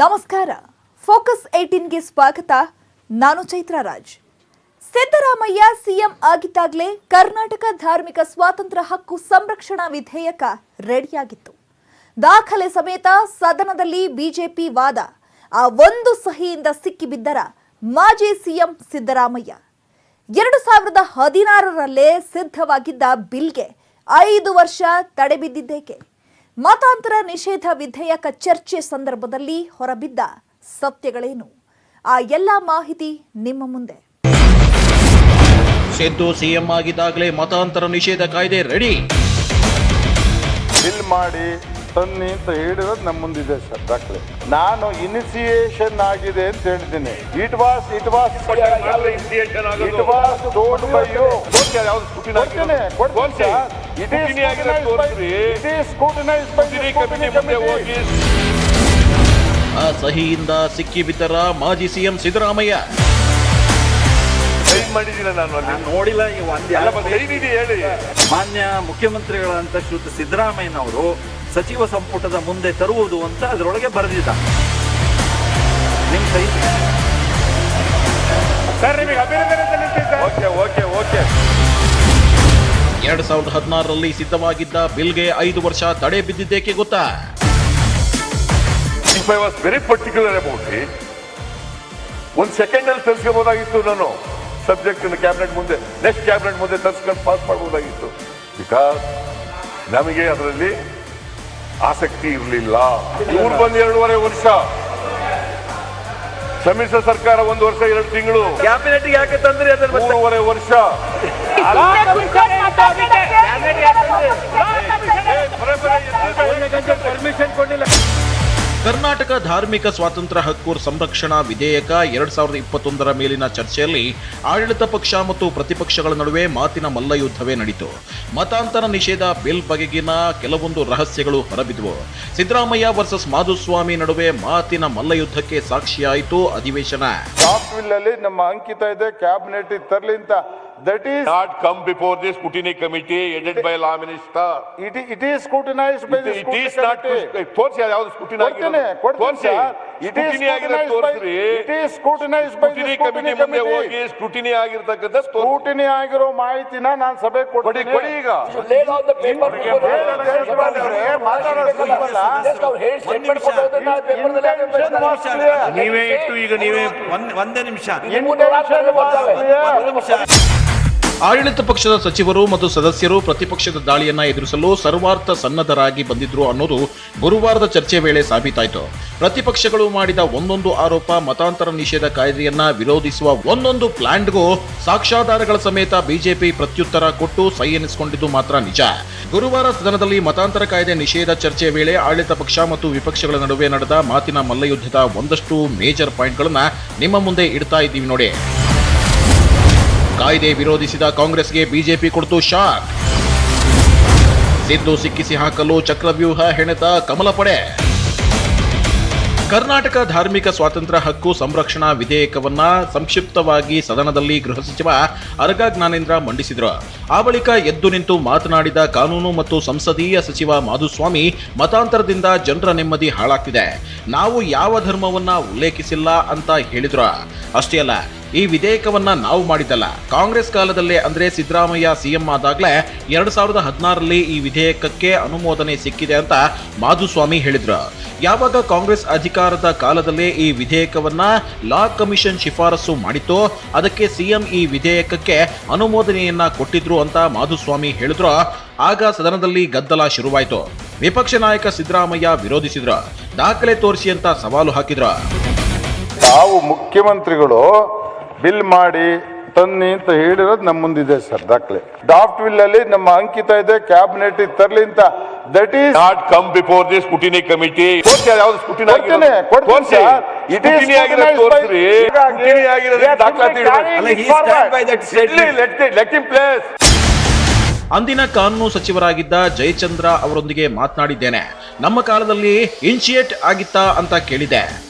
ನಮಸ್ಕಾರ. ಫೋಕಸ್ 18ಗೆ ಸ್ವಾಗತ. ನಾನು ಚೈತ್ರ ರಾಜ್. ಸಿದ್ದರಾಮಯ್ಯ ಸಿಎಂ ಆಗಿದ್ದಾಗಲೇ ಕರ್ನಾಟಕ ಧಾರ್ಮಿಕ ಸ್ವಾತಂತ್ರ್ಯ ಹಕ್ಕು ಸಂರಕ್ಷಣಾ ವಿಧೇಯಕ ರೆಡಿಯಾಗಿತ್ತು. ದಾಖಲೆ ಸಮೇತ ಸದನದಲ್ಲಿ ಬಿಜೆಪಿ ವಾದ. ಆ ಒಂದು ಸಹಿಯಿಂದ ಸಿಕ್ಕಿಬಿದ್ದರ ಮಾಜಿ ಸಿಎಂ ಸಿದ್ದರಾಮಯ್ಯ 2016ರಲ್ಲೇ ಸಿದ್ಧವಾಗಿದ್ದ ಬಿಲ್ಗೆ 5 ವರ್ಷ ತಡೆಬಿದ್ದಿದ್ದೇಕೆ? ಮತಾಂತರ ನಿಷೇಧ ವಿಧೇಯಕ ಚರ್ಚೆ ಸಂದರ್ಭದಲ್ಲಿ ಹೊರಬಿದ್ದ ಸತ್ಯಗಳೇನು? ಆ ಎಲ್ಲ ಮಾಹಿತಿ ನಿಮ್ಮ ಮುಂದೆ. ಸಿದ್ದು ಸಿಎಂ ಆಗಿದ್ದಾಗಲೇ ಮತಾಂತರ ನಿಷೇಧ ಕಾಯ್ದೆ ರೆಡಿ. ಬಿಲ್ ಮಾಡಿ ತನ್ನಿ ಅಂತ ಹೇಳಿರೋದು ನಮ್ಮ ಮುಂದಿದೆ ಸರ್ ದಾಖಲೆ. ನಾನು ಇನಿಸಿಯೇಷನ್ ಆಗಿದೆ ಅಂತ ಹೇಳಿದ್ದೀನಿ. It was told by you. ಆ ಸಹಿಯಿಂದ ಸಿಕ್ಕಿಬಿದ್ದರ ಮಾಜಿ ಸಿಎಂ ಸಿದ್ದರಾಮಯ್ಯ. ನೋಡಿಲ್ಲ. ಹೇಳಿ. ಮಾನ್ಯ ಮುಖ್ಯಮಂತ್ರಿಗಳಂತ ಶ್ರೀಯುತ ಸಿದ್ದರಾಮಯ್ಯನವರು ಸಚಿವ ಸಂಪುಟದ ಮುಂದೆ ತರುವುದು ಅಂತ ಅದರೊಳಗೆ ಬರೆದಿದ್ದ. ನಿಮ್ ಸಹಿ 2016ರಲ್ಲಿ ಸಿದ್ಧವಾಗಿದ್ದ ಬಿಲ್ಗೆ 5 ವರ್ಷ ತಡೆ ಬಿದ್ದಿದ್ದೇಕೆ ಗೊತ್ತಾ? If I was very particular about it, 1 second ಅಲ್ಲಿ ತರಿಸ್ಕೋಬಹುದಾಗಿತ್ತು. ನಾನು ಸಬ್ಜೆಕ್ಟ್ ಕ್ಯಾಬಿನೆಟ್ ಮುಂದೆ, ನೆಕ್ಸ್ಟ್ ಕ್ಯಾಬಿನೆಟ್ ಮುಂದೆ ತರಿಸ್ಕೊಂಡು ಪಾಸ್ ಮಾಡಬಹುದಾಗಿತ್ತು. ಬಿಕಾಸ್ ನಮಗೆ ಅದರಲ್ಲಿ ಆಸಕ್ತಿ ಇರಲಿಲ್ಲ. ಇವ್ರು ಬಂದು 2.5 ವರ್ಷ, ಸಮ್ಮಿಶ್ರ ಸರ್ಕಾರ 1 ವರ್ಷ 2 ತಿಂಗಳು, ಕ್ಯಾಬಿನೆಟ್ ಯಾಕೆ ತಂದ್ರಿ? 3.5 ವರ್ಷ. ಪರ್ಮಿಷನ್ ಕೊಡಲಿಲ್ಲ. ಕರ್ನಾಟಕ ಧಾರ್ಮಿಕ ಸ್ವಾತಂತ್ರ್ಯ ಹಕ್ಕು ಸಂರಕ್ಷಣಾ ವಿಧೇಯಕ 2021ರ ಮೇಲಿನ ಚರ್ಚೆಯಲ್ಲಿ ಆಡಳಿತ ಪಕ್ಷ ಮತ್ತು ಪ್ರತಿಪಕ್ಷಗಳ ನಡುವೆ ಮಾತಿನ ಮಲ್ಲಯುದ್ಧವೇ ನಡೆಯಿತು. ಮತಾಂತರ ನಿಷೇಧ ಬಿಲ್ ಬಗೆಗಿನ ಕೆಲವೊಂದು ರಹಸ್ಯಗಳು ಹೊರಬಿದ್ದವು. ಸಿದ್ದರಾಮಯ್ಯ ವರ್ಸಸ್ ಮಾಧುಸ್ವಾಮಿ ನಡುವೆ ಮಾತಿನ ಮಲ್ಲಯುದ್ಧಕ್ಕೆ ಸಾಕ್ಷಿಯಾಯಿತು ಅಧಿವೇಶನ. ಡ್ರಾಫ್ಟ್ ಬಿಲ್ ಅಲ್ಲಿ ನಮ್ಮ ಅಂಕಿತ ಇದೆ, ಕ್ಯಾಬಿನೆಟ್ ತರಲಿ ಅಂತ. That is not come before the scrutiny committee headed by law minister. It is scrutinized by the scrutiny committee. It is not. Force ಯಾವುದು scrutiny ಆಗಿದೆ? Force it is scrutinized by the scrutiny committee. ಹೋಗಿ scrutiny ಆಗಿರತಕ್ಕಂತ scrutiny ಆಗಿರೋ ಮಾಹಿತಿನ ನಾನು ಸಭೆ ಕೊಡ್ತೀನಿ. ಕೊಡಿ ಈಗ. ನೀವೇ ಇಟ್ಟು ಈಗ ನೀವೇ ಒಂದೇ ನಿಮಿಷ. ಆಡಳಿತ ಪಕ್ಷದ ಸಚಿವರು ಮತ್ತು ಸದಸ್ಯರು ಪ್ರತಿಪಕ್ಷದ ದಾಳಿಯನ್ನ ಎದುರಿಸಲು ಸರ್ವಾರ್ಥ ಸನ್ನದ್ಧರಾಗಿ ಬಂದಿದ್ರು ಅನ್ನೋದು ಗುರುವಾರದ ಚರ್ಚೆ ವೇಳೆ ಸಾಬೀತಾಯಿತು. ಪ್ರತಿಪಕ್ಷಗಳು ಮಾಡಿದ ಒಂದೊಂದು ಆರೋಪ, ಮತಾಂತರ ನಿಷೇಧ ಕಾಯ್ದೆಯನ್ನ ವಿರೋಧಿಸುವ ಒಂದೊಂದು ಪ್ಲಾನ್ಗೂ ಸಾಕ್ಷ್ಯಾಧಾರಗಳ ಸಮೇತ ಬಿಜೆಪಿ ಪ್ರತ್ಯುತ್ತರ ಕೊಟ್ಟು ಸೈ ಎನಿಸಿಕೊಂಡಿದ್ದು ಮಾತ್ರ ನಿಜ. ಗುರುವಾರ ಸದನದಲ್ಲಿ ಮತಾಂತರ ಕಾಯ್ದೆ ನಿಷೇಧ ಚರ್ಚೆ ವೇಳೆ ಆಡಳಿತ ಪಕ್ಷ ಮತ್ತು ವಿಪಕ್ಷಗಳ ನಡುವೆ ನಡೆದ ಮಾತಿನ ಮಲ್ಲಯುದ್ಧದ ಒಂದಷ್ಟು ಮೇಜರ್ ಪಾಯಿಂಟ್ಗಳನ್ನ ನಿಮ್ಮ ಮುಂದೆ ಇಡ್ತಾ ಇದ್ದೀವಿ ನೋಡಿ. ಕಾಯ್ದೆ ವಿರೋಧಿಸಿದ ಕಾಂಗ್ರೆಸ್ಗೆ ಬಿಜೆಪಿ ಕೊಡ್ತು ಶಾಕ್. ಸಿದ್ದು ಸಿಕ್ಕಿಸಿ ಹಾಕಲು ಚಕ್ರವ್ಯೂಹ ಹೆಣೆತ ಕಮಲ ಪಡೆ. ಕರ್ನಾಟಕ ಧಾರ್ಮಿಕ ಸ್ವಾತಂತ್ರ್ಯ ಹಕ್ಕು ಸಂರಕ್ಷಣಾ ವಿಧೇಯಕವನ್ನ ಸಂಕ್ಷಿಪ್ತವಾಗಿ ಸದನದಲ್ಲಿ ಗೃಹ ಸಚಿವ ಅರಗ ಜ್ಞಾನೇಂದ್ರ ಮಂಡಿಸಿದರು. ಆ ಬಳಿಕ ಎದ್ದು ನಿಂತು ಮಾತನಾಡಿದ ಕಾನೂನು ಮತ್ತು ಸಂಸದೀಯ ಸಚಿವ ಮಾಧುಸ್ವಾಮಿ, ಮತಾಂತರದಿಂದ ಜನರ ನೆಮ್ಮದಿ ಹಾಳಾಗ್ತಿದೆ, ನಾವು ಯಾವ ಧರ್ಮವನ್ನ ಉಲ್ಲೇಖಿಸಿಲ್ಲ ಅಂತ ಹೇಳಿದ್ರು. ಅಷ್ಟೇ ಅಲ್ಲ, ಈ ವಿಧೇಯಕವನ್ನ ನಾವು ಮಾಡಿದ್ದಲ್ಲ, ಕಾಂಗ್ರೆಸ್ ಕಾಲದಲ್ಲೇ ಅಂದ್ರೆ ಸಿದ್ದರಾಮಯ್ಯ ಸಿಎಂ ಆದಾಗಲೇ 2016ರಲ್ಲಿ ಈ ವಿಧೇಯಕಕ್ಕೆ ಅನುಮೋದನೆ ಸಿಕ್ಕಿದೆ ಅಂತ ಮಾಧುಸ್ವಾಮಿ ಹೇಳಿದ್ರು. ಯಾವಾಗ ಕಾಂಗ್ರೆಸ್ ಅಧಿಕಾರದ ಕಾಲದಲ್ಲೇ ಈ ವಿಧೇಯಕವನ್ನ ಲಾ ಕಮಿಷನ್ ಶಿಫಾರಸು ಮಾಡಿತ್ತು, ಅದಕ್ಕೆ ಸಿಎಂ ಈ ವಿಧೇಯಕಕ್ಕೆ ಅನುಮೋದನೆಯನ್ನ ಕೊಟ್ಟಿದ್ರು ಅಂತ ಮಾಧುಸ್ವಾಮಿ ಹೇಳಿದ್ರು. ಆಗ ಸದನದಲ್ಲಿ ಗದ್ದಲ ಶುರುವಾಯಿತು. ವಿಪಕ್ಷ ನಾಯಕ ಸಿದ್ದರಾಮಯ್ಯ ವಿರೋಧಿಸಿದ್ರು, ದಾಖಲೆ ತೋರಿಸಿ ಅಂತ ಸವಾಲು ಹಾಕಿದ್ರು. ತಾವು ಮುಖ್ಯಮಂತ್ರಿಗಳು ಬಿಲ್ ಮಾಡಿ ತನ್ನಿ ಅಂತ ಹೇಳಿರೋದು ನಮ್ಮ ಮುಂದಿದೆ ಸರ್ ದಾಖಲೆ. ಡ್ರಾಫ್ಟ್ ಬಿಲ್ ಅಲ್ಲಿ ನಮ್ಮ ಅಂಕಿತ ಇದೆ, ಕ್ಯಾಬಿನೆಟ್ ತರಲಿ ಅಂತ. That is not come before the scrutiny committee. Force ಯಾವುದು scrutiny ಆಗಿದೆ? Force it is scrutinized by scrutiny ಆಗಿರೋದು ದಾಖಲಾತಿ ಇಡಬೇಕು. Let him place. ಅಂದಿನ ಕಾನೂನು ಸಚಿವರಾಗಿದ್ದ ಜಯಚಂದ್ರ ಅವರೊಂದಿಗೆ ಮಾತನಾಡಿದ್ದೇನೆ. ನಮ್ಮ ಕಾಲದಲ್ಲಿ ಇನಿಷಿಯೇಟ್ ಆಗಿತ್ತಾ ಅಂತ ಕೇಳಿದೆ,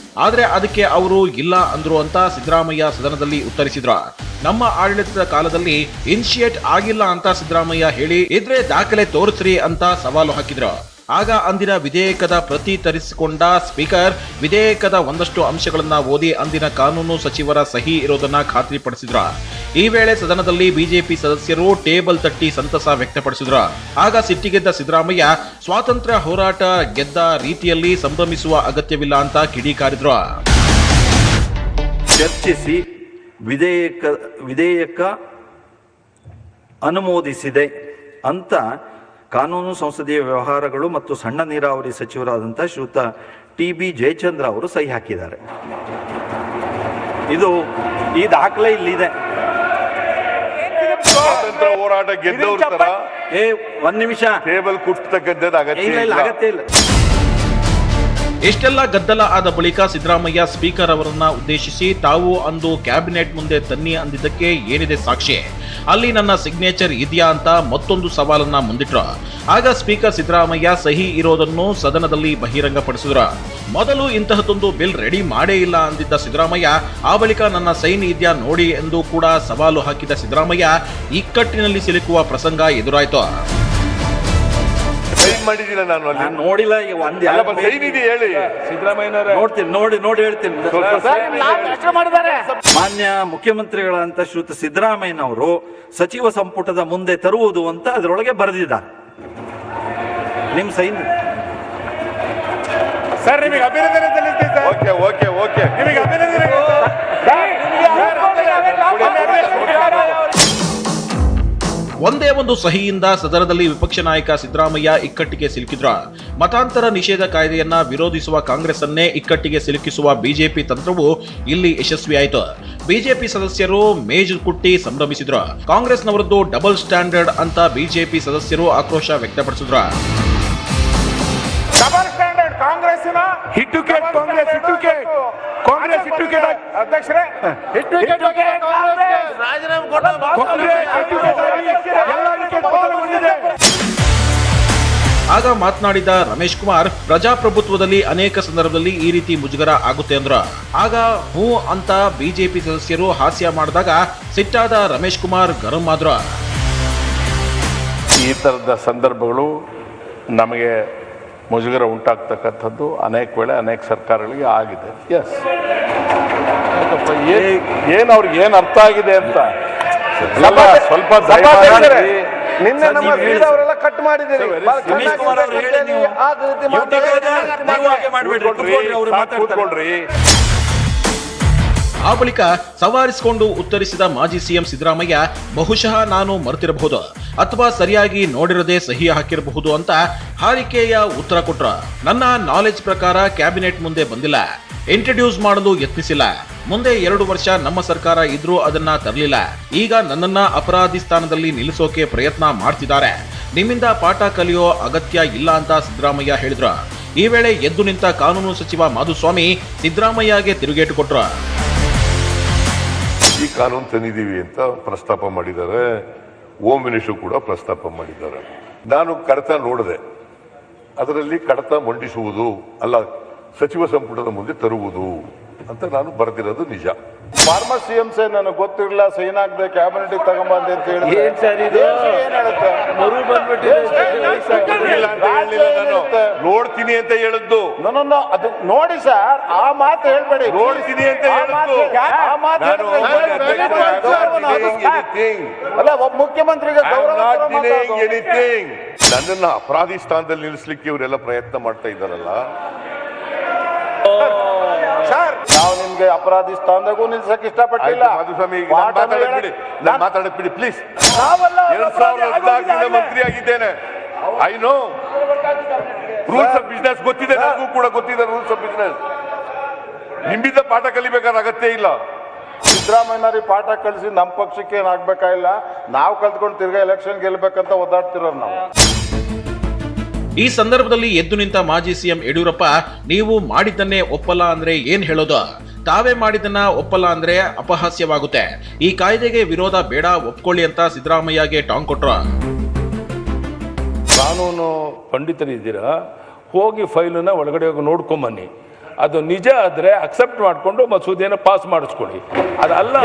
ಆದ್ರೆ ಅದಕ್ಕೆ ಅವರು ಇಲ್ಲ ಅಂದ್ರು ಅಂತ ಸಿದ್ದರಾಮಯ್ಯ ಸದನದಲ್ಲಿ ಉತ್ತರಿಸಿದ್ರು. ನಮ್ಮ ಆಡಳಿತದ ಕಾಲದಲ್ಲಿ ಇನಿಷಿಯೇಟ್ ಆಗಿಲ್ಲ ಅಂತ ಸಿದ್ದರಾಮಯ್ಯ ಹೇಳಿ ಇದ್ರೆ ದಾಖಲೆ ತೋರಿಸ್ರಿ ಅಂತ ಸವಾಲು ಹಾಕಿದ್ರು. ಆಗ ಅಂದಿನ ವಿಧೇಯಕದ ಪ್ರತಿ ತರಿಸಿಕೊಂಡ ಸ್ಪೀಕರ್ ವಿಧೇಯಕದ ಒಂದಷ್ಟು ಅಂಶಗಳನ್ನ ಓದಿ ಅಂದಿನ ಕಾನೂನು ಸಚಿವರ ಸಹಿ ಇರೋದನ್ನ ಖಾತ್ರಿಪಡಿಸಿದ್ರು. ಈ ವೇಳೆ ಸದನದಲ್ಲಿ ಬಿಜೆಪಿ ಸದಸ್ಯರು ಟೇಬಲ್ ತಟ್ಟಿ ಸಂತಸ ವ್ಯಕ್ತಪಡಿಸಿದ್ರು. ಆಗ ಸಿಟ್ಟಿಗೆದ್ದ ಸಿದ್ದರಾಮಯ್ಯ ಸ್ವಾತಂತ್ರ್ಯ ಹೋರಾಟ ಗೆದ್ದ ರೀತಿಯಲ್ಲಿ ಸಂಭ್ರಮಿಸುವ ಅಗತ್ಯವಿಲ್ಲ ಅಂತ ಕಿಡಿಕಾರಿದ್ರು. ಚರ್ಚಿಸಿ ವಿಧೇಯಕ ಅನುಮೋದಿಸಿದೆ ಅಂತ ಕಾನೂನು ಸಂಸದೀಯ ವ್ಯವಹಾರಗಳು ಮತ್ತು ಸಣ್ಣ ನೀರಾವರಿ ಸಚಿವರಾದಂಥ ಶ್ರೀಯುತ TB ಜಯಚಂದ್ರ ಅವರು ಸಹಿ ಹಾಕಿದ್ದಾರೆ. ಇದು ಈ ದಾಖಲೆ ಇಲ್ಲಿದೆ. ಸ್ವಾತಂತ್ರ್ಯ ಹೋರಾಟ ಗೆದ್ದವ್ರ ತರ ಒಂದ್ ನಿಮಿಷ ಟೇಬಲ್ ಕುಟ್ಟತಕ್ಕಂಥದ್ದು ಅಗತ್ಯ ಇಲ್ಲ. ಇಷ್ಟೆಲ್ಲ ಗದ್ದಲ ಆದ ಬಳಿಕ ಸಿದ್ದರಾಮಯ್ಯ ಸ್ಪೀಕರ್ ಅವರನ್ನ ಉದ್ದೇಶಿಸಿ ತಾವು ಅಂದು ಕ್ಯಾಬಿನೆಟ್ ಮುಂದೆ ತನ್ನಿ ಅಂದಿದ್ದಕ್ಕೆ ಏನಿದೆ ಸಾಕ್ಷಿ, ಅಲ್ಲಿ ನನ್ನ ಸಿಗ್ನೇಚರ್ ಇದೆಯಾ ಅಂತ ಮತ್ತೊಂದು ಸವಾಲನ್ನ ಮುಂದಿಟ್ರು. ಆಗ ಸ್ಪೀಕರ್ ಸಿದ್ದರಾಮಯ್ಯ ಸಹಿ ಇರೋದನ್ನು ಸದನದಲ್ಲಿ ಬಹಿರಂಗಪಡಿಸಿದ್ರು. ಮೊದಲು ಇಂತಹದೊಂದು ಬಿಲ್ ರೆಡಿ ಮಾಡೇ ಇಲ್ಲ ಅಂದಿದ್ದ ಸಿದ್ದರಾಮಯ್ಯ ಆ ಬಳಿಕ ನನ್ನ ಸೈನ್ ಇದೆಯಾ ನೋಡಿ ಎಂದು ಕೂಡ ಸವಾಲು ಹಾಕಿದ ಸಿದ್ದರಾಮಯ್ಯ ಇಕ್ಕಟ್ಟಿನಲ್ಲಿ ಸಿಲುಕುವ ಪ್ರಸಂಗ ಎದುರಾಯ್ತು. ಮಾಡಿದಿಲ್ಲ ನಾನು ಅಲ್ಲಿ ನೋಡಿಲ್ಲ. ಹೇಳಿ ಸಿದ್ದರಾಮಯ್ಯನವರೇ ನೋಡಿ ಹೇಳ್ತೀನಿ. ಮಾನ್ಯ ಮುಖ್ಯಮಂತ್ರಿಗಳಂತ ಶ್ರೀಯುತ ಸಿದ್ದರಾಮಯ್ಯನವರು ಸಚಿವ ಸಂಪುಟದ ಮುಂದೆ ತರುವುದು ಅಂತ ಅದರೊಳಗೆ ಬರೆದಿದ್ದಾರೆ. ನಿಮ್ ಸೈನ್ ಸರ್ ನಿಮಗೆ ಅಭಿನಂದನೆ ಸಲ್ಲಿಸ್ತೀನಿ ಸರ್. ಓಕೆ ನಿಮಗೆ ಅಭಿನಂದನೆ. ಒಂದೇ ಒಂದು ಸಹಿಯಿಂದ ಸದನದಲ್ಲಿ ವಿಪಕ್ಷ ನಾಯಕ ಸಿದ್ದರಾಮಯ್ಯ ಇಕ್ಕಟ್ಟಿಗೆ ಸಿಲುಕಿದ್ರು. ಮತಾಂತರ ನಿಷೇಧ ಕಾಯ್ದೆಯನ್ನ ವಿರೋಧಿಸುವ ಕಾಂಗ್ರೆಸ್ ಅನ್ನೇ ಇಕ್ಕಟ್ಟಿಗೆ ಸಿಲುಕಿಸುವ ಬಿಜೆಪಿ ತಂತ್ರವು ಇಲ್ಲಿ ಯಶಸ್ವಿಯಾಯಿತು. ಬಿಜೆಪಿ ಸದಸ್ಯರು ಮೇಜು ಕುಟ್ಟಿ ಸಂಭ್ರಮಿಸಿದ್ರು. ಕಾಂಗ್ರೆಸ್ನವರದ್ದು ಡಬಲ್ ಸ್ಟ್ಯಾಂಡರ್ಡ್ ಅಂತ ಬಿಜೆಪಿ ಸದಸ್ಯರು ಆಕ್ರೋಶ ವ್ಯಕ್ತಪಡಿಸಿದ್ರು. ಡಬಲ್ ಸ್ಟ್ಯಾಂಡರ್ಡ್ ಕಾಂಗ್ರೆಸ್ಸಿನ ಹಿಟ್ಟುಕೇಟ್ ಅಧ್ಯಕ್ಷರೇ ಆಗ ಮಾತನಾಡಿದ ರಮೇಶ್ ಕುಮಾರ್, ಪ್ರಜಾಪ್ರಭುತ್ವದಲ್ಲಿ ಅನೇಕ ಸಂದರ್ಭದಲ್ಲಿ ಈ ರೀತಿ ಮುಜುಗರ ಆಗುತ್ತೆ ಅಂದ್ರು. ಆಗ ಹೂ ಅಂತ ಬಿಜೆಪಿ ಸದಸ್ಯರು ಹಾಸ್ಯ ಮಾಡಿದಾಗ ಸಿಟ್ಟಾದ ರಮೇಶ್ ಕುಮಾರ್ ಗರಂ ಆದ್ರು. ಈ ತರದ ಸಂದರ್ಭಗಳು ನಮಗೆ ಮುಜುಗರ ಉಂಟಾಗ್ತಕ್ಕಂಥದ್ದು ಅನೇಕ ವೇಳೆ ಅನೇಕ ಸರ್ಕಾರಗಳಿಗೆ ಆಗಿದೆ. ಎಸ್, ಏನು ಅವ್ರಿಗೆ ಏನು ಅರ್ಥ ಆಗಿದೆ ಅಂತ ಸ್ವಲ್ಪ ನಿನ್ನೆ ನಮ್ಮ ಅವರೆಲ್ಲ ಕಟ್ ಮಾಡಿದ್ದೀರಿ. ಆ ಬಳಿಕ ಸವಾರಿಸಿಕೊಂಡು ಉತ್ತರಿಸಿದ ಮಾಜಿ ಸಿಎಂ ಸಿದ್ದರಾಮಯ್ಯ, ಬಹುಶಃ ನಾನು ಮರೆತಿರಬಹುದು ಅಥವಾ ಸರಿಯಾಗಿ ನೋಡಿರದೆ ಸಹಿ ಹಾಕಿರಬಹುದು ಅಂತ ಹಾರಿಕೆಯ ಉತ್ತರ ಕೊಟ್ರ. ನನ್ನ ನಾಲೆಜ್ ಪ್ರಕಾರ ಕ್ಯಾಬಿನೆಟ್ ಮುಂದೆ ಬಂದಿಲ್ಲ, ಇಂಟ್ರಡ್ಯೂಸ್ ಮಾಡಲು ಯತ್ನಿಸಿಲ್ಲ. ಮುಂದೆ 2 ವರ್ಷ ನಮ್ಮ ಸರ್ಕಾರ ಇದ್ರೂ ಅದನ್ನ ತರಲಿಲ್ಲ. ಈಗ ನನ್ನನ್ನ ಅಪರಾಧಿ ಸ್ಥಾನದಲ್ಲಿ ನಿಲ್ಲಿಸೋಕೆ ಪ್ರಯತ್ನ ಮಾಡ್ತಿದ್ದಾರೆ. ನಿಮ್ಮಿಂದ ಪಾಠ ಕಲಿಯೋ ಅಗತ್ಯ ಇಲ್ಲ ಅಂತ ಸಿದ್ದರಾಮಯ್ಯ ಹೇಳಿದ್ರು. ಈ ವೇಳೆ ಎದ್ದು ನಿಂತ ಕಾನೂನು ಸಚಿವ ಮಾಧುಸ್ವಾಮಿ ಸಿದ್ದರಾಮಯ್ಯಗೆ ತಿರುಗೇಟು ಕೊಟ್ರು. ಈ ಕಾನೂನು ತಂದಿದ್ದೀವಿ ಅಂತ ಪ್ರಸ್ತಾಪ ಮಾಡಿದ್ದಾರೆ. ಹೋಮ್ ಮಿನಿಸ್ಟರ್ ಕೂಡ ಪ್ರಸ್ತಾಪ ಮಾಡಿದ್ದಾರೆ. ನಾನು ಕಡತ ನೋಡಿದೆ. ಅದರಲ್ಲಿ ಕಡತ ಮಂಡಿಸುವುದು ಅಲ್ಲ, ಸಚಿವ ಸಂಪುಟದ ಮುಂದೆ ತರುವುದು ಅಂತ ನಾನು ಬರೆದಿರೋದು ನಿಜ. ಫಾರ್ಮರ್ CMC ನನಗೆ ಗೊತ್ತಿರಲಿಲ್ಲ, ಸೈನ್ ಆಗದೆ ಕ್ಯಾಬಿನೆಟ್ ತಗೊಂಬಂದೆ ಅಂತ ಹೇಳಿದ್ರೆ ನೋಡ್ತೀನಿ ಅಂತ ಹೇಳಿದ್ದು. ಅದು ನೋಡಿ ಸರ್, ಆ ಮಾತು ಹೇಳ್ಬೇಡಿ. ನೋಡ್ತೀನಿ ಅಂತ ಅಲ್ಲ, ಒಬ್ಬ ಮುಖ್ಯಮಂತ್ರಿಗೆ ನನ್ನನ್ನ ಅಪರಾಧಿ ಸ್ಥಾನದಲ್ಲಿ ನಿಲ್ಲಿಸ್ಲಿಕ್ಕೆ ಇವರೆಲ್ಲ ಪ್ರಯತ್ನ ಮಾಡ್ತಾ ಇದ್ದಾರಲ್ಲ. ನಾವು ನಿಮ್ಗೆ ಅಪರಾಧಿ ಸ್ಥಾನದಾಗೂ ನಿಲ್ಸಕ್ ಇಷ್ಟಪಟ್ಟಿಲ್ಲ. ಮಾತಾಡಕ್ ಬಿಡಿ ಪ್ಲೀಸ್. 2014 ಮಂತ್ರಿ ಆಗಿದ್ದೇನೆ. I know rules of business ಗೊತ್ತಿದೆ, ನನಗೂ ಕೂಡ ಗೊತ್ತಿದೆ ರೂಲ್ಸ್ ಆಫ್ ಬಿಸ್ನೆಸ್. ನಿಮ್ಮಿಂದ ಪಾಠ ಕಲಿಬೇಕಾದ ಅಗತ್ಯ ಇಲ್ಲ. ಸಿದ್ದರಾಮಯ್ಯನವ್ರಿಗೆ ಪಾಠ ಕಲಿಸಿ ನಮ್ಮ ಪಕ್ಷಕ್ಕೆ ಏನಾಗ್ಬೇಕಾಗಿಲ್ಲ. ನಾವು ಕಲ್ತ್ಕೊಂಡು ತಿರ್ಗಾ ಎಲೆಕ್ಷನ್ ಗೆಲ್ಬೇಕಂತ ಒದ್ದಾಡ್ತಿರೋರು ನಾವು. ಈ ಸಂದರ್ಭದಲ್ಲಿ ಎದ್ದು ನಿಂತ ಮಾಜಿ ಸಿಎಂ ಯಡಿಯೂರಪ್ಪ, ನೀವು ಮಾಡಿದ್ದನ್ನೇ ಒಪ್ಪಲ್ಲ ಅಂದ್ರೆ ಏನ್ ಹೇಳೋದು? ತಾವೇ ಮಾಡಿದ್ದನ್ನ ಒಪ್ಪಲ್ಲ ಅಂದ್ರೆ ಅಪಹಾಸ್ಯವಾಗುತ್ತೆ. ಈ ಕಾಯ್ದೆಗೆ ವಿರೋಧ ಬೇಡ, ಒಪ್ಕೊಳ್ಳಿ ಅಂತ ಸಿದ್ದರಾಮಯ್ಯಗೆ ಟಾಂಗ್ ಕೊಟ್ರು. ಕಾನೂನು ಪಂಡಿತರಿದ್ದೀರಾ, ಹೋಗಿ ಫೈಲನ್ನ ಒಳಗಡೆ ಹೋಗಿ ನೋಡ್ಕೊಂಬನ್ನಿ. ಅದು ನಿಜ ಆದ್ರೆ ಅಕ್ಸೆಪ್ಟ್ ಮಾಡ್ಕೊಂಡು ಮಸೂದೆಯನ್ನು ಪಾಸ್ ಮಾಡಿಸ್ಕೊಳ್ಳಿ. ಅದಲ್ಲ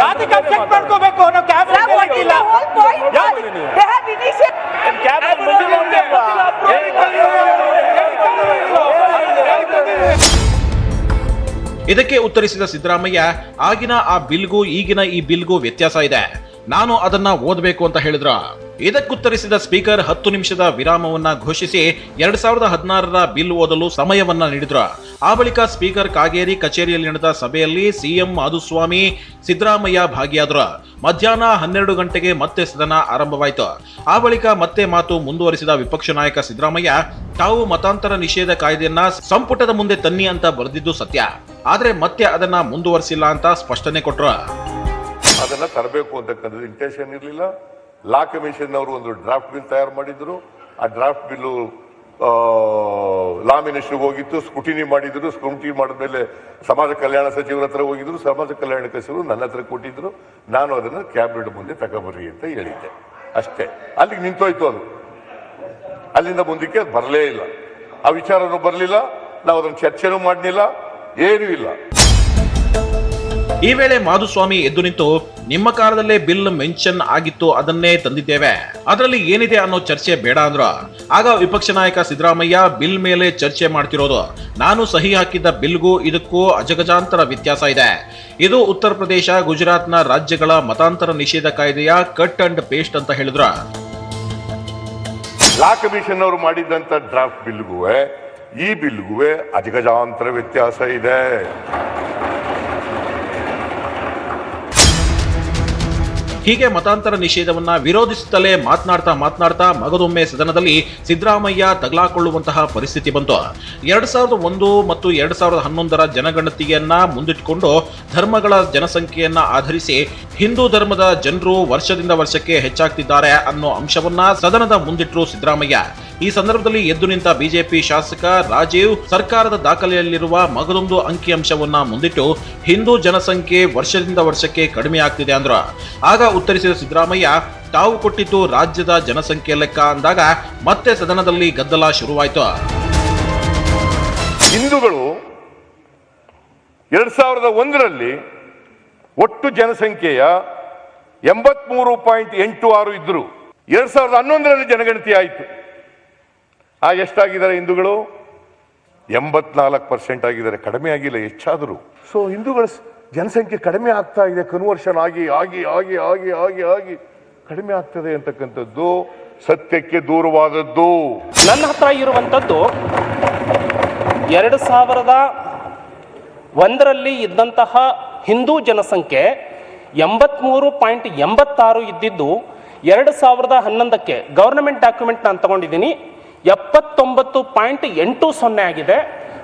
ಇದಕ್ಕೆ ಉತ್ತರಿಸಿದ ಸಿದ್ದರಾಮಯ್ಯ, ಆಗಿನ ಆ ಬಿಲ್ಗೂ ಈಗಿನ ಈ ಬಿಲ್ಗೂ ವ್ಯತ್ಯಾಸ ಇದೆ, ನಾನು ಅದನ್ನ ಓದಬೇಕು ಅಂತ ಹೇಳಿದ್ರು. ಇದಕ್ಕುತ್ತರಿಸಿದ ಸ್ಪೀಕರ್ 10 ನಿಮಿಷದ ವಿರಾಮವನ್ನ ಘೋಷಿಸಿ 2016ರ ಬಿಲ್ ಓದಲು ಸಮಯವನ್ನ ನೀಡಿದ್ರು. ಆ ಬಳಿಕ ಸ್ಪೀಕರ್ ಕಾಗೇರಿ ಕಚೇರಿಯಲ್ಲಿ ನಡೆದ ಸಭೆಯಲ್ಲಿ ಸಿಎಂ ಮಾಧುಸ್ವಾಮಿ, ಸಿದ್ದರಾಮಯ್ಯ ಭಾಗಿಯಾದರು. ಮಧ್ಯಾಹ್ನ 12 ಗಂಟೆಗೆ ಮತ್ತೆ ಸದನ ಆರಂಭವಾಯಿತು. ಆ ಬಳಿಕ ಮತ್ತೆ ಮಾತು ಮುಂದುವರಿಸಿದ ವಿಪಕ್ಷ ನಾಯಕ ಸಿದ್ದರಾಮಯ್ಯ, ತಾವು ಮತಾಂತರ ನಿಷೇಧ ಕಾಯ್ದೆಯನ್ನ ಸಂಪುಟದ ಮುಂದೆ ತನ್ನಿ ಅಂತ ಬರೆದಿದ್ದು ಸತ್ಯ, ಆದ್ರೆ ಮತ್ತೆ ಅದನ್ನ ಮುಂದುವರಿಸಿಲ್ಲ ಅಂತ ಸ್ಪಷ್ಟನೆ ಕೊಟ್ರು. ಅದನ್ನ ತರಬೇಕು ಅಂತಕ್ಕಂಥದ್ದು ಇಂಟೆನ್ಷನ್ ಇರಲಿಲ್ಲ. ಲಾ ಕಮಿಷನ್ ಅವರು ಒಂದು ಡ್ರಾಫ್ಟ್ ಬಿಲ್ ತಯಾರು ಮಾಡಿದ್ರು. ಆ ಡ್ರಾಫ್ಟ್ ಬಿಲ್ಲು ಲಾ ಮಿನಿಸ್ಟರ್ಗೆ ಹೋಗಿತ್ತು, ಸ್ಕ್ರೂಟಿನಿ ಮಾಡಿದ್ರು. ಸ್ಕ್ರೂಟಿನಿ ಮಾಡಿದ್ಮೇಲೆ ಸಮಾಜ ಕಲ್ಯಾಣ ಸಚಿವರ ಹತ್ರ ಹೋಗಿದ್ರು. ಸಮಾಜ ಕಲ್ಯಾಣ ಸಚಿವರು ನನ್ನ ಹತ್ರ ಕೊಟ್ಟಿದ್ರು. ನಾನು ಅದನ್ನು ಕ್ಯಾಬಿನೆಟ್ ಮುಂದೆ ತಗೊಬರ್ರಿ ಅಂತ ಹೇಳಿದ್ದೆ, ಅಷ್ಟೇ. ಅಲ್ಲಿಗೆ ನಿಂತೋಯ್ತು ಅದು. ಅಲ್ಲಿಂದ ಮುಂದಕ್ಕೆ ಅದು ಬರಲೇ ಇಲ್ಲ. ಆ ವಿಚಾರನೂ ಬರಲಿಲ್ಲ, ನಾವು ಅದನ್ನು ಚರ್ಚೆನೂ ಮಾಡಲಿಲ್ಲ, ಏನೂ ಇಲ್ಲ. ಈ ವೇಳೆ ಮಾಧುಸ್ವಾಮಿ ಎದ್ದು ನಿಂತು, ನಿಮ್ಮ ಕಾಲದಲ್ಲೇ ಬಿಲ್ ಮೆನ್ಷನ್ ಆಗಿತ್ತು, ಅದನ್ನೇ ತಂದಿದ್ದೇವೆ, ಅದರಲ್ಲಿ ಏನಿದೆ ಅನ್ನೋ ಚರ್ಚೆ ಬೇಡ ಅಂದ್ರು. ಆಗ ವಿಪಕ್ಷ ನಾಯಕ ಸಿದ್ದರಾಮಯ್ಯ, ಬಿಲ್ ಮೇಲೆ ಚರ್ಚೆ ಮಾಡ್ತಿರೋದು, ನಾನು ಸಹಿ ಹಾಕಿದ್ದ ಬಿಲ್ಗೂ ಇದಕ್ಕೂ ಅಜಗಜಾಂತರ ವ್ಯತ್ಯಾಸ ಇದೆ. ಇದು ಉತ್ತರ ಪ್ರದೇಶ, ಗುಜರಾತ್ನ ರಾಜ್ಯಗಳ ಮತಾಂತರ ನಿಷೇಧ ಕಾಯ್ದೆಯ ಕಟ್ ಅಂಡ್ ಪೇಸ್ಟ್ ಅಂತ ಹೇಳಿದ್ರು. ಲಾ ಕಮಿಷನ್ ಅವರು ಮಾಡಿದಂತ ಡ್ರಾಫ್ಟ್ ಬಿಲ್ಗೂ ಈ ಬಿಲ್ಗೂ ಅಜಗಜಾಂತರ ವ್ಯತ್ಯಾಸ ಇದೆ. ಹೀಗೆ ಮತಾಂತರ ನಿಷೇಧವನ್ನ ವಿರೋಧಿಸುತ್ತಲೇ ಮಾತನಾಡ್ತಾ ಮಗದೊಮ್ಮೆ ಸದನದಲ್ಲಿ ಸಿದ್ದರಾಮಯ್ಯ ತಗಲಾಕೊಳ್ಳುವಂತಹ ಪರಿಸ್ಥಿತಿ ಬಂತು. 2001 ಮತ್ತು 2011ರ ಜನಗಣತಿಯನ್ನ ಮುಂದಿಟ್ಟುಕೊಂಡು ಧರ್ಮಗಳ ಜನಸಂಖ್ಯೆಯನ್ನ ಆಧರಿಸಿ ಹಿಂದೂ ಧರ್ಮದ ಜನರು ವರ್ಷದಿಂದ ವರ್ಷಕ್ಕೆ ಹೆಚ್ಚಾಗ್ತಿದ್ದಾರೆ ಅನ್ನೋ ಅಂಶವನ್ನ ಸದನದ ಮುಂದಿಟ್ಟರು ಸಿದ್ದರಾಮಯ್ಯ. ಈ ಸಂದರ್ಭದಲ್ಲಿ ಎದ್ದು ನಿಂತ ಬಿಜೆಪಿ ಶಾಸಕ ರಾಜೀವ್, ಸರ್ಕಾರದ ದಾಖಲೆಯಲ್ಲಿರುವ ಮಗದೊಂದು ಅಂಕಿಅಂಶವನ್ನ ಮುಂದಿಟ್ಟು ಹಿಂದೂ ಜನಸಂಖ್ಯೆ ವರ್ಷದಿಂದ ವರ್ಷಕ್ಕೆ ಕಡಿಮೆ ಆಗ್ತಿದೆ ಅಂದ್ರು. ಆಗ ಉತ್ತರಿಸಿದ ಸಿದ್ದರಾಮಯ್ಯ, ತಾವು ಕೊಟ್ಟಿದ್ದು ರಾಜ್ಯದ ಜನಸಂಖ್ಯೆ ಲೆಕ್ಕ ಅಂದಾಗ ಮತ್ತೆ ಸದನದಲ್ಲಿ ಗದ್ದಲ ಶುರುವಾಯಿತು. ಹಿಂದೂಗಳು 2001ರಲ್ಲಿ ಒಟ್ಟು ಜನಸಂಖ್ಯೆಯ 83.86 ಇದ್ರು. 2011ರಲ್ಲಿ ಜನಗಣತಿ ಆಯಿತು. ಎಷ್ಟಾಗಿದ್ದಾರೆ ಹಿಂದೂಗಳು? 84% ಆಗಿದ್ದಾರೆ. ಕಡಿಮೆ ಆಗಿಲ್ಲ, ಹೆಚ್ಚಾದರು. ಸೊ ಹಿಂದೂಗಳ ಜನಸಂಖ್ಯೆ ಕಡಿಮೆ ಆಗ್ತಾ ಇದೆ. ಕನ್ವರ್ಷನ್ ಆಗಿ ಆಗಿ ಆಗಿ ಆಗಿ ಆಗಿ ಆಗಿ ಕಡಿಮೆ ಆಗ್ತದೆ ಅಂತಕ್ಕಂಥದ್ದು ಸತ್ಯಕ್ಕೆ ದೂರವಾದದ್ದು. ನನ್ನ ಹತ್ರ ಇರುವಂಥದ್ದು 2001ರಲ್ಲಿ ಇದ್ದಂತಹ ಹಿಂದೂ ಜನಸಂಖ್ಯೆ 83.86 ಇದ್ದಿದ್ದು 2011ಕ್ಕೆ ಗವರ್ನಮೆಂಟ್ ಡಾಕ್ಯುಮೆಂಟ್ ನಾನು ತಗೊಂಡಿದ್ದೀನಿ 79.80 ಆಗಿದೆ.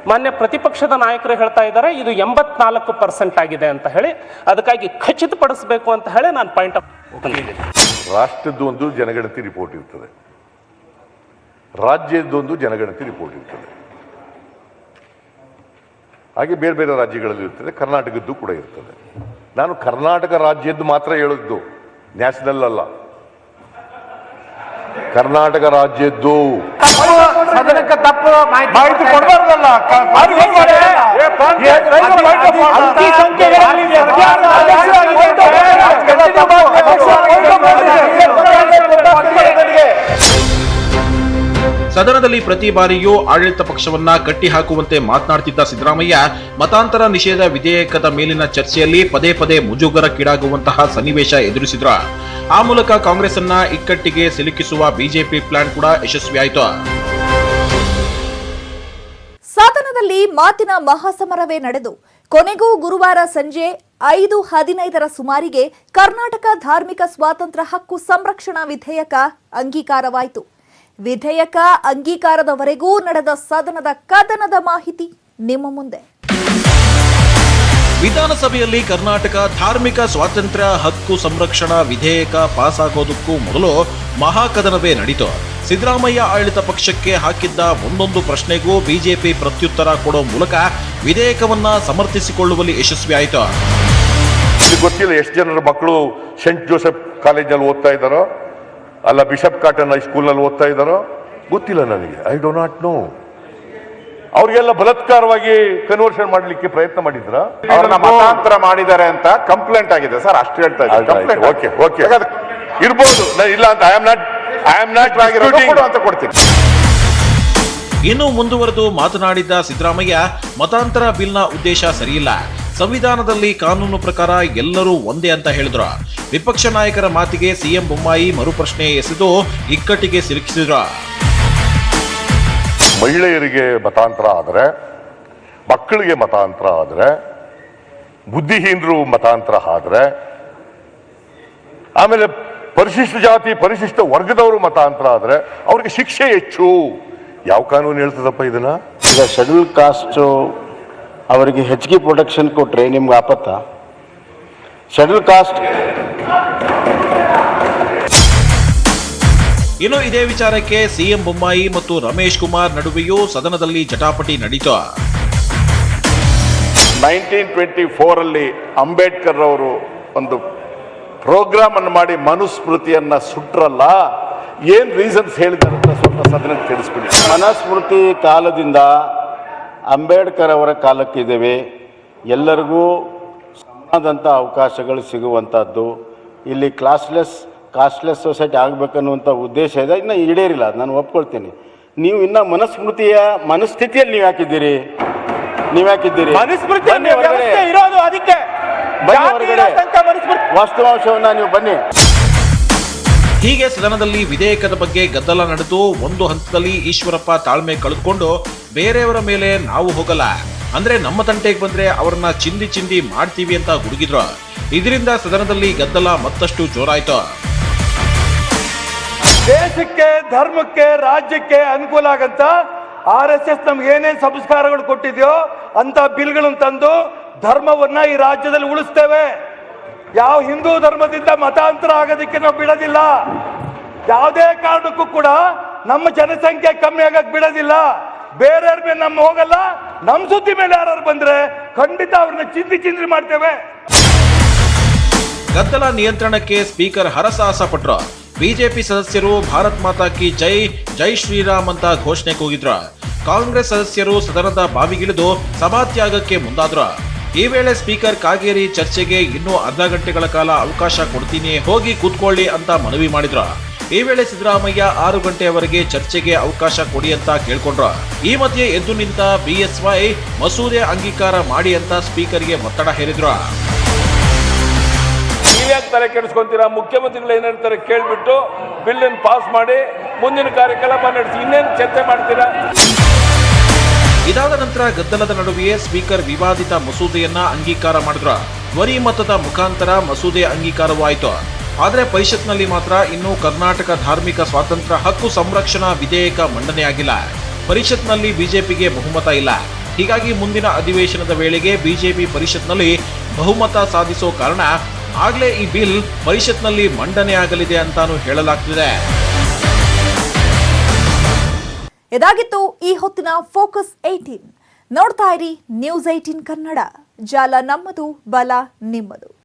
ಮಾನ್ಯ ಪ್ರತಿಪಕ್ಷದ ನಾಯಕರು ಹೇಳ್ತಾ ಇದ್ದಾರೆ ಇದು 84% ಆಗಿದೆ ಅಂತ ಹೇಳಿ. ಅದಕ್ಕಾಗಿ ಖಚಿತಪಡಿಸಬೇಕು ಅಂತ ಹೇಳಿ ನಾನು ಪಾಯಿಂಟ್ ಆಫ್ ತಂದಿದ್ದೀನಿ. ರಾಷ್ಟ್ರದ್ದು ಒಂದು ಜನಗಣತಿ ರಿಪೋರ್ಟ್ ಇರ್ತದೆ, ರಾಜ್ಯದ್ದೊಂದು ಜನಗಣತಿ ರಿಪೋರ್ಟ್ ಇರ್ತದೆ. ಹಾಗೆ ಬೇರೆ ಬೇರೆ ರಾಜ್ಯಗಳಲ್ಲಿ ಇರ್ತದೆ, ಕರ್ನಾಟಕದ್ದು ಕೂಡ ಇರ್ತದೆ. ನಾನು ಕರ್ನಾಟಕ ರಾಜ್ಯದ್ದು ಮಾತ್ರ ಹೇಳಿದ್ದು, ನ್ಯಾಷನಲ್ ಅಲ್ಲ. ಕರ್ನಾಟಕ ರಾಜ್ಯದ್ದು ಸದನಕ್ಕೆ ತಪ್ಪು ಮಾಹಿತಿ ಕೊಡಬಾರ್ದಲ್ಲ. ಸದನದಲ್ಲಿ ಪ್ರತಿ ಬಾರಿಯೂ ಆಡಳಿತ ಪಕ್ಷವನ್ನ ಕಟ್ಟಿ ಹಾಕುವಂತೆ ಮಾತನಾಡ್ತಿದ್ದ ಸಿದ್ದರಾಮಯ್ಯ, ಮತಾಂತರ ನಿಷೇಧ ವಿಧೇಯಕದ ಮೇಲಿನ ಚರ್ಚೆಯಲ್ಲಿ ಪದೇ ಪದೇ ಮುಜುಗರಕ್ಕೀಡಾಗುವಂತಹ ಸನ್ನಿವೇಶ ಎದುರಿಸಿದ್ರು. ಆ ಮೂಲಕ ಕಾಂಗ್ರೆಸ್ ಅನ್ನ ಇಕ್ಕಟ್ಟಿಗೆ ಸಿಲುಕಿಸುವ ಬಿಜೆಪಿ ಪ್ಲಾನ್ ಕೂಡ ಯಶಸ್ವಿಯಾಯಿತು. ಸದನದಲ್ಲಿ ಮಾತಿನ ಮಹಾಸಮರವೇ ನಡೆದು ಕೊನೆಗೂ ಗುರುವಾರ ಸಂಜೆ 5:15ರ ಸುಮಾರಿಗೆ ಕರ್ನಾಟಕ ಧಾರ್ಮಿಕ ಸ್ವಾತಂತ್ರ್ಯ ಹಕ್ಕು ಸಂರಕ್ಷಣಾ ವಿಧೇಯಕ ಅಂಗೀಕಾರವಾಯಿತು. ವಿಧೇಯಕ ಅಂಗೀಕಾರದವರೆಗೂ ನಡೆದ ಸದನದ ಕದನದ ಮಾಹಿತಿ ನಿಮ್ಮ ಮುಂದೆ. ವಿಧಾನಸಭೆಯಲ್ಲಿ ಕರ್ನಾಟಕ ಧಾರ್ಮಿಕ ಸ್ವಾತಂತ್ರ್ಯ ಹಕ್ಕು ಸಂರಕ್ಷಣಾ ವಿಧೇಯಕ ಪಾಸ್ ಆಗೋದಕ್ಕೂ ಮೊದಲು ಮಹಾಕದನವೇ ನಡೀತು. ಸಿದ್ದರಾಮಯ್ಯ ಆಡಳಿತ ಪಕ್ಷಕ್ಕೆ ಹಾಕಿದ್ದ ಒಂದೊಂದು ಪ್ರಶ್ನೆಗೂ ಬಿಜೆಪಿ ಪ್ರತ್ಯುತ್ತರ ಕೊಡೋ ಮೂಲಕ ವಿಧೇಯಕವನ್ನ ಸಮರ್ಥಿಸಿಕೊಳ್ಳುವಲ್ಲಿ ಯಶಸ್ವಿಯಾಯಿತು. ಗೊತ್ತಿಲ್ಲ ಎಷ್ಟು ಜನರ ಮಕ್ಕಳು ಸೆಂಟ್ ಜೋಸೆಫ್ ಕಾಲೇಜ್ನಲ್ಲಿ ಓದ್ತಾ ಇದ್ದಾರೋ, ಅಲ್ಲ ಬಿಷಪ್ ಕಾಟನ್ ಹೈಸ್ಕೂಲ್ನಲ್ಲಿ ಓದ್ತಾ ಇದ್ದಾರೋ ಗೊತ್ತಿಲ್ಲ ನನಗೆ. I do not know. ಅವ್ರಿಗೆಲ್ಲ ಬಲಾತ್ಕಾರವಾಗಿ ಕನ್ವರ್ಷನ್ ಮಾಡಲಿಕ್ಕೆ ಪ್ರಯತ್ನ ಮಾಡಿದ್ರ? ಅವ್ರನ್ನ ಮತಾಂತರ ಮಾಡಿದ್ದಾರೆ ಅಂತ ಕಂಪ್ಲೇಂಟ್ ಆಗಿದೆ ಸರ್, ಅಷ್ಟು ಹೇಳ್ತಾ ಇದ್ದಾರೆ. ಓಕೆ ಓಕೆ ಇರ್ಬೋದು, ಇಲ್ಲ ಅಂತ ಐ ಆಮ್ ನಾಟ್ ಅಂತ ಕೊಡ್ತೀನಿ. ಇನ್ನು ಮುಂದುವರೆದು ಮಾತನಾಡಿದ ಸಿದ್ದರಾಮಯ್ಯ, ಮತಾಂತರ ಬಿಲ್ನ ಉದ್ದೇಶ ಸರಿಯಿಲ್ಲ, ಸಂವಿಧಾನದಲ್ಲಿ ಕಾನೂನು ಪ್ರಕಾರ ಎಲ್ಲರೂ ಒಂದೇ ಅಂತ ಹೇಳಿದ್ರು. ವಿಪಕ್ಷ ನಾಯಕರ ಮಾತಿಗೆ ಸಿಎಂ ಬೊಮ್ಮಾಯಿ ಮರುಪ್ರಶ್ನೆ ಎಸೆದು ಇಕ್ಕಟ್ಟಿಗೆ ಸಿಲುಕಿಸಿದ್ರು. ಮಹಿಳೆಯರಿಗೆ ಮತಾಂತರ ಆದರೆ, ಮಕ್ಕಳಿಗೆ ಮತಾಂತರ ಆದರೆ, ಬುದ್ಧಿಹೀನರು ಮತಾಂತರ ಆದರೆ, ಆಮೇಲೆ ಪರಿಶಿಷ್ಟ ಜಾತಿ ಪರಿಶಿಷ್ಟ ವರ್ಗದವರು ಮತಾಂತರ ಆದರೆ ಅವ್ರಿಗೆ ಶಿಕ್ಷೆ ಹೆಚ್ಚು. ಯಾವ ಕಾನೂನು ಹೇಳ್ತದಪ್ಪ ಇದನ್ನ? ಈಗ ಶೆಡ್ಯೂಲ್ ಕಾಸ್ಟ್ ಅವರಿಗೆ ಹೆಚ್ಚಿಗೆ ಪ್ರೊಟೆಕ್ಷನ್ ಕೊಟ್ರೆ ನಿಮ್ಗೆ ಆಪತ್ತ? Schedule caste. ಇನ್ನು ಇದೇ ವಿಚಾರಕ್ಕೆ ಸಿಎಂ ಬೊಮ್ಮಾಯಿ ಮತ್ತು ರಮೇಶ್ ಕುಮಾರ್ ನಡುವೆಯೂ ಸದನದಲ್ಲಿ ಜಟಾಪಟಿ ನಡೆಯಿತು. 1924 ಅಲ್ಲಿ ಅಂಬೇಡ್ಕರ್ ಅವರು ಒಂದು ಪ್ರೋಗ್ರಾಮ್ ಅನ್ನು ಮಾಡಿ ಮನುಸ್ಮೃತಿಯನ್ನ ಸುಟ್ರಲ್ಲ, ಏನ್ ರೀಸನ್ಸ್ ಹೇಳಿದ್ದಾರೆ ಅಂತ ಸ್ವಲ್ಪ ಸದನಕ್ಕೆ ತಿಳಿಸ್ಬಿಡಿ. ಮನುಸ್ಮೃತಿ ಕಾಲದಿಂದ ಅಂಬೇಡ್ಕರ್ ಅವರ ಕಾಲಕ್ಕಿದ್ದೇವೆ. ಎಲ್ಲರಿಗೂ ಸಮಾನದಂಥ ಅವಕಾಶಗಳು ಸಿಗುವಂಥದ್ದು. ಇಲ್ಲಿ ಕಾಸ್ಟ್ಲೆಸ್ ಸೊಸೈಟಿ ಆಗಬೇಕನ್ನುವಂಥ ಉದ್ದೇಶ ಇದೆ. ಇನ್ನು ಈಡೇರಿಲ್ಲ, ನಾನು ಒಪ್ಕೊಳ್ತೀನಿ. ನೀವು ಇನ್ನು ಮನುಸ್ಮೃತಿಯ ಮನಸ್ಥಿತಿಯಲ್ಲಿ ನೀವು ಯಾಕಿದ್ದೀರಿ? ಇರೋದು ಅದಕ್ಕೆ ವಾಸ್ತವಾಂಶವನ್ನ ನೀವು ಬನ್ನಿ. ಹೀಗೆ ಸದನದಲ್ಲಿ ವಿಧೇಯಕದ ಬಗ್ಗೆ ಗದ್ದಲ ನಡೆದು ಒಂದು ಹಂತದಲ್ಲಿ ಈಶ್ವರಪ್ಪ ತಾಳ್ಮೆ ಕಳೆದುಕೊಂಡು ಬೇರೆಯವರ ಮೇಲೆ ನಾವು ಹೋಗಲ್ಲ, ಅಂದ್ರೆ ನಮ್ಮ ತಂಟೆಗೆ ಬಂದ್ರೆ ಅವರನ್ನ ಚಿಂದಿ ಮಾಡ್ತೀವಿ ಅಂತ ಗುಡುಗಿದ್ರು. ಇದರಿಂದ ಸದನದಲ್ಲಿ ಗದ್ದಲ ಮತ್ತಷ್ಟು ಜೋರಾಯ್ತು. ದೇಶಕ್ಕೆ, ಧರ್ಮಕ್ಕೆ, ರಾಜ್ಯಕ್ಕೆ ಅನುಕೂಲ ಆಗಂತ RSS ನಮ್ಗೆ ಏನೇನ್ ಸಂಸ್ಕಾರಗಳು ಕೊಟ್ಟಿದ್ಯೋ ಅಂತ ಬಿಲ್ಗಳನ್ನು ತಂದು ಧರ್ಮವನ್ನ ಈ ರಾಜ್ಯದಲ್ಲಿ ಉಳಿಸ್ತೇವೆ. ಯಾವ ಹಿಂದೂ ಧರ್ಮದಿಂದ ಮತಾಂತರ ಆಗೋದಕ್ಕೆ ನಾವು ಬಿಡೋದಿಲ್ಲ. ಯಾವುದೇ ಕಾರಣಕ್ಕೂ ಕೂಡ ನಮ್ಮ ಜನಸಂಖ್ಯೆ ಕಮ್ಮಿ ಆಗಕ್ ಬಿಡೋದಿಲ್ಲ. ಬೇರೆಯವ್ರ ಮೇಲೆ ನಮ್ಮ ಹೋಗಲ್ಲ. ನಮ್ಮ ಸುದ್ದಿ ಮೇಲೆ ಯಾರು ಬಂದ್ರೆ ಖಂಡಿತ ಅವ್ರನ್ನ ಚಿಂದಿ ಮಾಡ್ತೇವೆ. ಗದ್ದಲ ನಿಯಂತ್ರಣಕ್ಕೆ ಸ್ಪೀಕರ್ ಹರಸಾಹಸ ಪಟ್ರು. ಬಿಜೆಪಿ ಸದಸ್ಯರು ಭಾರತ್ ಮಾತಾ ಕಿ ಜೈ, ಜೈ ಶ್ರೀರಾಮ್ ಅಂತ ಘೋಷಣೆ ಕೂಗಿದ್ರು. ಕಾಂಗ್ರೆಸ್ ಸದಸ್ಯರು ಸದನದ ಬಾವಿಗಿಳಿದು ಸಭಾತ್ಯಾಗಕ್ಕೆ ಮುಂದಾದ್ರು. ಈ ವೇಳೆ ಸ್ಪೀಕರ್ ಕಾಗೇರಿ ಚರ್ಚೆಗೆ ಇನ್ನೂ ಅರ್ಧ ಗಂಟೆಗಳ ಕಾಲ ಅವಕಾಶ ಕೊಡ್ತೀನಿ, ಹೋಗಿ ಕೂತ್ಕೊಳ್ಳಿ ಅಂತ ಮನವಿ ಮಾಡಿದ್ರು. ಈ ವೇಳೆ ಸಿದ್ದರಾಮಯ್ಯ 6 ಗಂಟೆಯವರೆಗೆ ಚರ್ಚೆಗೆ ಅವಕಾಶ ಕೊಡಿ ಅಂತ ಕೇಳ್ಕೊಂಡ್ರು. ಈ ಮಧ್ಯೆ ಎದ್ದು ನಿಂತ BSY ಮಸೂದೆ ಅಂಗೀಕಾರ ಮಾಡಿ ಅಂತ ಸ್ಪೀಕರ್ಗೆ ಒತ್ತಡ ಹೇರಿದ್ರು. ನೀವ್ಯಾಕೆ ತಲೆ ಕೆಡಿಸ್ಕೊಂತೀರಾ? ಮುಖ್ಯಮಂತ್ರಿಗಳು ಏನ್ ಹೇಳ್ತಾರೆ ಕೇಳ್ಬಿಟ್ಟು ಬಿಲ್ ಅನ್ನು ಪಾಸ್ ಮಾಡಿ ಮುಂದಿನ ಕಾರ್ಯಕ್ರಮ ನಡೆಸಿ, ಇನ್ನೇನು ಚರ್ಚೆ ಮಾಡ್ತೀರಾ? ಇದಾದ ನಂತರ ಗದ್ದಲದ ನಡುವೆಯೇ ಸ್ಪೀಕರ್ ವಿವಾದಿತ ಮಸೂದೆಯನ್ನ ಅಂಗೀಕಾರ ಮಾಡಿದ್ರು. ಧ್ವನಿ ಮತದ ಮುಖಾಂತರ ಮಸೂದೆ ಅಂಗೀಕಾರವಾಯಿತು. ಆದರೆ ಪರಿಷತ್ನಲ್ಲಿ ಮಾತ್ರ ಇನ್ನೂ ಕರ್ನಾಟಕ ಧಾರ್ಮಿಕ ಸ್ವಾತಂತ್ರ್ಯ ಹಕ್ಕು ಸಂರಕ್ಷಣಾ ವಿಧೇಯಕ ಮಂಡನೆಯಾಗಿಲ್ಲ. ಪರಿಷತ್ನಲ್ಲಿ ಬಿಜೆಪಿಗೆ ಬಹುಮತ ಇಲ್ಲ. ಹೀಗಾಗಿ ಮುಂದಿನ ಅಧಿವೇಶನದ ವೇಳೆಗೆ ಬಿಜೆಪಿ ಪರಿಷತ್ನಲ್ಲಿ ಬಹುಮತ ಸಾಧಿಸೋ ಕಾರಣ ಆಗ್ಲೇ ಈ ಬಿಲ್ ಪರಿಷತ್ನಲ್ಲಿ ಮಂಡನೆಯಾಗಲಿದೆ ಅಂತಾನು ಹೇಳಲಾಗ್ತಿದೆ. ಇದಾಗಿತ್ತು ಈ ಹೊತ್ತಿನ ಫೋಕಸ್ 18. ನೋಡ್ತಾ ಇರಿ News 18 ಕನ್ನಡ. ಜಾಲ ನಮ್ಮದು, ಬಲ ನಿಮ್ಮದು.